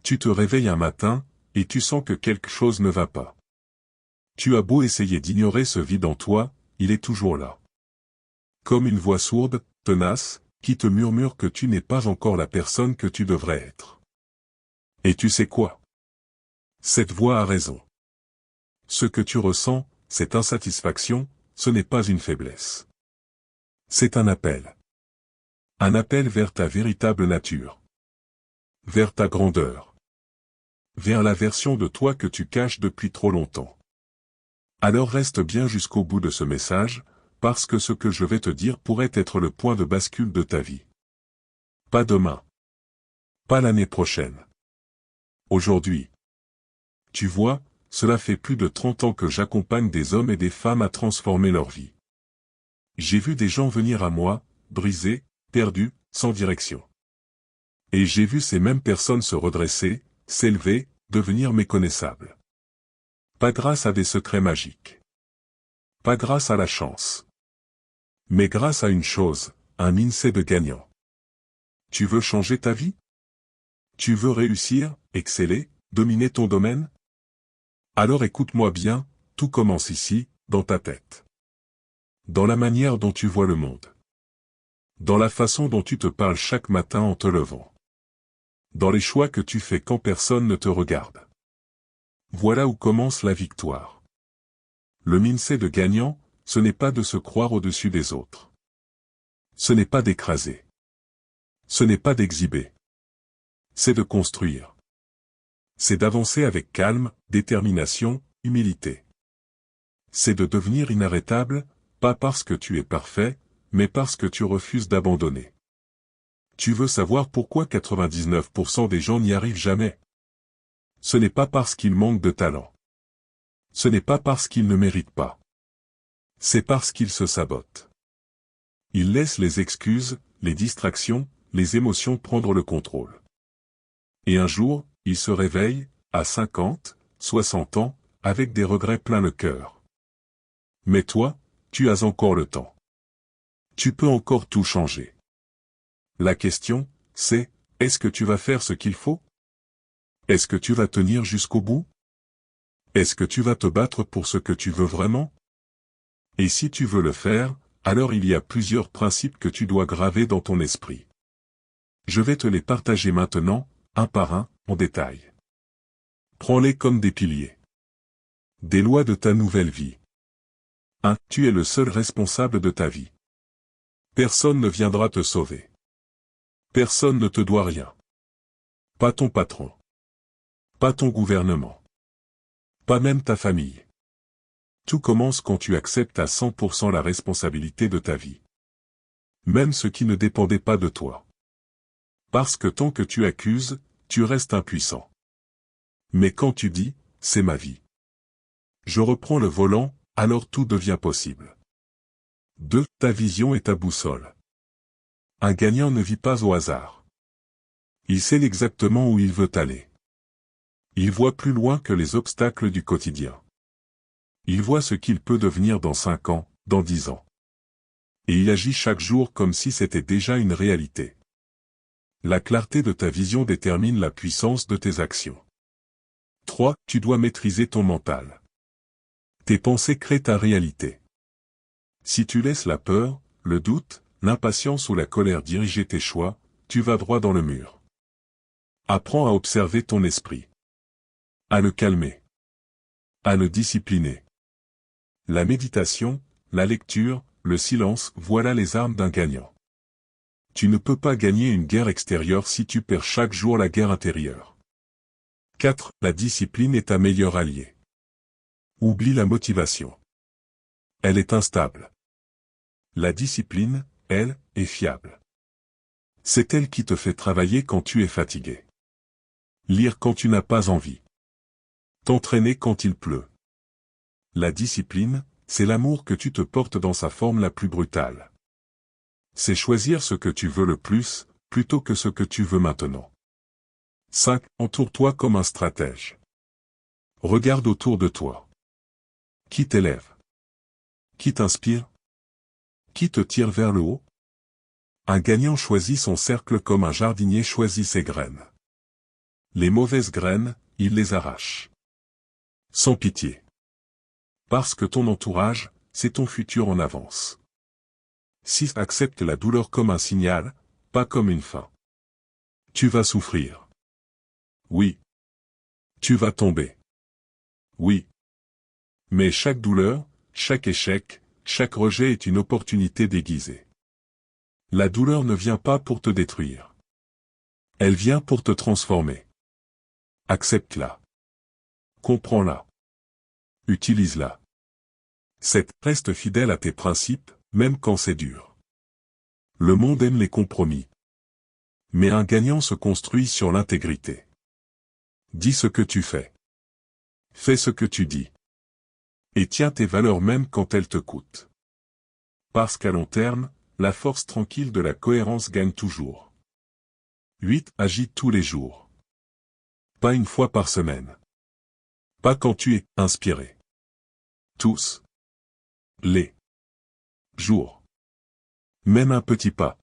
Tu te réveilles un matin, et tu sens que quelque chose ne va pas. Tu as beau essayer d'ignorer ce vide en toi, il est toujours là. Comme une voix sourde, tenace, qui te murmure que tu n'es pas encore la personne que tu devrais être. Et tu sais quoi? Cette voix a raison. Ce que tu ressens, cette insatisfaction, ce n'est pas une faiblesse. C'est un appel. Un appel vers ta véritable nature. Vers ta grandeur. Vers la version de toi que tu caches depuis trop longtemps. Alors reste bien jusqu'au bout de ce message, parce que ce que je vais te dire pourrait être le point de bascule de ta vie. Pas demain. Pas l'année prochaine. Aujourd'hui. Tu vois, cela fait plus de 30 ans que j'accompagne des hommes et des femmes à transformer leur vie. J'ai vu des gens venir à moi, brisés, perdus, sans direction. Et j'ai vu ces mêmes personnes se redresser, s'élever, devenir méconnaissables. Pas grâce à des secrets magiques. Pas grâce à la chance. Mais grâce à une chose, un mindset de gagnant. Tu veux changer ta vie? Tu veux réussir, exceller, dominer ton domaine? Alors écoute-moi bien, tout commence ici, dans ta tête. Dans la manière dont tu vois le monde. Dans la façon dont tu te parles chaque matin en te levant. Dans les choix que tu fais quand personne ne te regarde. Voilà où commence la victoire. Le mindset de gagnant, ce n'est pas de se croire au-dessus des autres. Ce n'est pas d'écraser. Ce n'est pas d'exhiber. C'est de construire. C'est d'avancer avec calme, détermination, humilité. C'est de devenir inarrêtable, pas parce que tu es parfait, mais parce que tu refuses d'abandonner. Tu veux savoir pourquoi 99% des gens n'y arrivent jamais? Ce n'est pas parce qu'ils manquent de talent. Ce n'est pas parce qu'ils ne méritent pas. C'est parce qu'ils se sabotent. Ils laissent les excuses, les distractions, les émotions prendre le contrôle. Et un jour, ils se réveillent, à 50, 60 ans, avec des regrets plein le cœur. Mais toi, tu as encore le temps. Tu peux encore tout changer. La question, c'est, est-ce que tu vas faire ce qu'il faut? Est-ce que tu vas tenir jusqu'au bout? Est-ce que tu vas te battre pour ce que tu veux vraiment? Et si tu veux le faire, alors il y a plusieurs principes que tu dois graver dans ton esprit. Je vais te les partager maintenant, un par un, en détail. Prends-les comme des piliers. Des lois de ta nouvelle vie. 1. Tu es le seul responsable de ta vie. Personne ne viendra te sauver. Personne ne te doit rien. Pas ton patron. Pas ton gouvernement. Pas même ta famille. Tout commence quand tu acceptes à 100% la responsabilité de ta vie. Même ce qui ne dépendait pas de toi. Parce que tant que tu accuses, tu restes impuissant. Mais quand tu dis, c'est ma vie. Je reprends le volant, alors tout devient possible. 2. Ta vision est ta boussole. Un gagnant ne vit pas au hasard. Il sait exactement où il veut aller. Il voit plus loin que les obstacles du quotidien. Il voit ce qu'il peut devenir dans 5 ans, dans 10 ans. Et il agit chaque jour comme si c'était déjà une réalité. La clarté de ta vision détermine la puissance de tes actions. 3. Tu dois maîtriser ton mental. Tes pensées créent ta réalité. Si tu laisses la peur, le doute, l'impatience ou la colère diriger tes choix, tu vas droit dans le mur. Apprends à observer ton esprit. À le calmer. À le discipliner. La méditation, la lecture, le silence, voilà les armes d'un gagnant. Tu ne peux pas gagner une guerre extérieure si tu perds chaque jour la guerre intérieure. 4. La discipline est ta meilleure alliée. Oublie la motivation. Elle est instable. La discipline, elle, est fiable. C'est elle qui te fait travailler quand tu es fatigué. Lire quand tu n'as pas envie. T'entraîner quand il pleut. La discipline, c'est l'amour que tu te portes dans sa forme la plus brutale. C'est choisir ce que tu veux le plus, plutôt que ce que tu veux maintenant. 5. Entoure-toi comme un stratège. Regarde autour de toi. Qui t'élève? Qui t'inspire? Qui te tire vers le haut? Un gagnant choisit son cercle comme un jardinier choisit ses graines. Les mauvaises graines, il les arrache. Sans pitié. Parce que ton entourage, c'est ton futur en avance. 6. Accepte la douleur comme un signal, pas comme une fin. Tu vas souffrir. Oui. Tu vas tomber. Oui. Mais chaque douleur, chaque échec, chaque rejet est une opportunité déguisée. La douleur ne vient pas pour te détruire. Elle vient pour te transformer. Accepte-la. Comprends-la. Utilise-la. 7. Reste fidèle à tes principes, même quand c'est dur. Le monde aime les compromis. Mais un gagnant se construit sur l'intégrité. Dis ce que tu fais. Fais ce que tu dis. Et tiens tes valeurs même quand elles te coûtent. Parce qu'à long terme, la force tranquille de la cohérence gagne toujours. 8. Agis tous les jours. Pas une fois par semaine. Pas quand tu es inspiré. Tous les jours. Même un petit pas.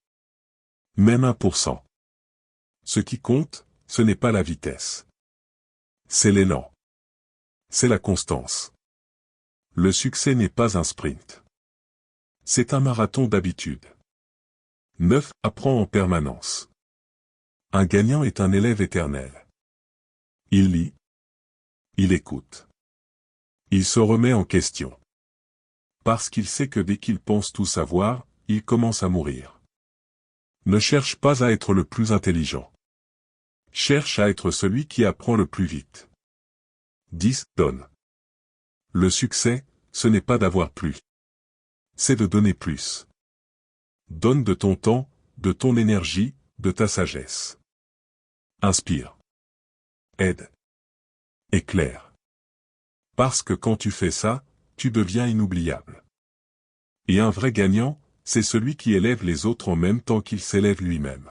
Même 1%. Ce qui compte, ce n'est pas la vitesse. C'est l'élan. C'est la constance. Le succès n'est pas un sprint. C'est un marathon d'habitude. 9. Apprends en permanence. Un gagnant est un élève éternel. Il lit. Il écoute. Il se remet en question. Parce qu'il sait que dès qu'il pense tout savoir, il commence à mourir. Ne cherche pas à être le plus intelligent. Cherche à être celui qui apprend le plus vite. 10. Donne. Le succès, ce n'est pas d'avoir plus. C'est de donner plus. Donne de ton temps, de ton énergie, de ta sagesse. Inspire. Aide. Éclaire. Parce que quand tu fais ça, tu deviens inoubliable. Et un vrai gagnant, c'est celui qui élève les autres en même temps qu'il s'élève lui-même.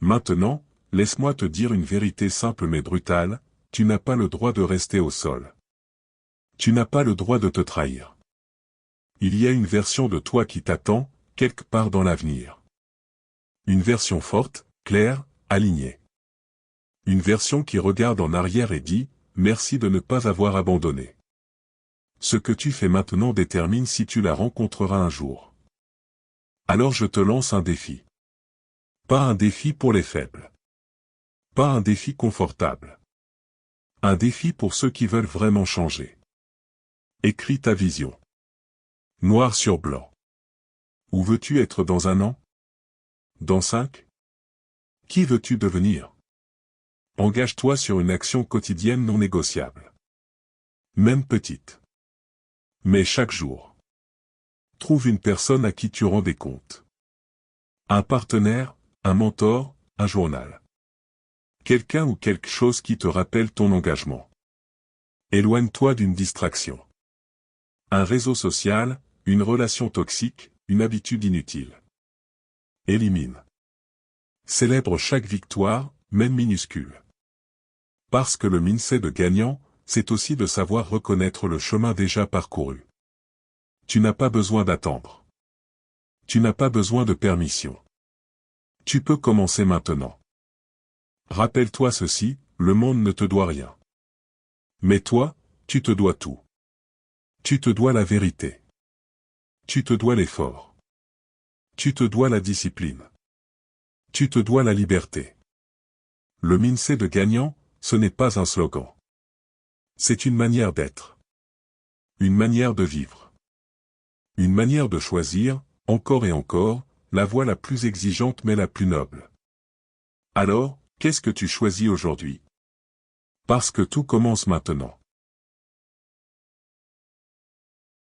Maintenant, laisse-moi te dire une vérité simple mais brutale, tu n'as pas le droit de rester au sol. Tu n'as pas le droit de te trahir. Il y a une version de toi qui t'attend, quelque part dans l'avenir. Une version forte, claire, alignée. Une version qui regarde en arrière et dit, merci de ne pas avoir abandonné. Ce que tu fais maintenant détermine si tu la rencontreras un jour. Alors je te lance un défi. Pas un défi pour les faibles. Pas un défi confortable. Un défi pour ceux qui veulent vraiment changer. Écris ta vision. Noir sur blanc. Où veux-tu être dans 1 an? Dans 5? Qui veux-tu devenir? Engage-toi sur une action quotidienne non négociable. Même petite. Mais chaque jour. Trouve une personne à qui tu rends des comptes. Un partenaire, un mentor, un journal. Quelqu'un ou quelque chose qui te rappelle ton engagement. Éloigne-toi d'une distraction. Un réseau social, une relation toxique, une habitude inutile. Élimine. Célèbre chaque victoire, même minuscule. Parce que le mindset de gagnant, c'est aussi de savoir reconnaître le chemin déjà parcouru. Tu n'as pas besoin d'attendre. Tu n'as pas besoin de permission. Tu peux commencer maintenant. Rappelle-toi ceci, le monde ne te doit rien. Mais toi, tu te dois tout. Tu te dois la vérité. Tu te dois l'effort. Tu te dois la discipline. Tu te dois la liberté. Le mindset de gagnant, ce n'est pas un slogan. C'est une manière d'être. Une manière de vivre. Une manière de choisir, encore et encore, la voie la plus exigeante mais la plus noble. Alors, qu'est-ce que tu choisis aujourd'hui? Parce que tout commence maintenant.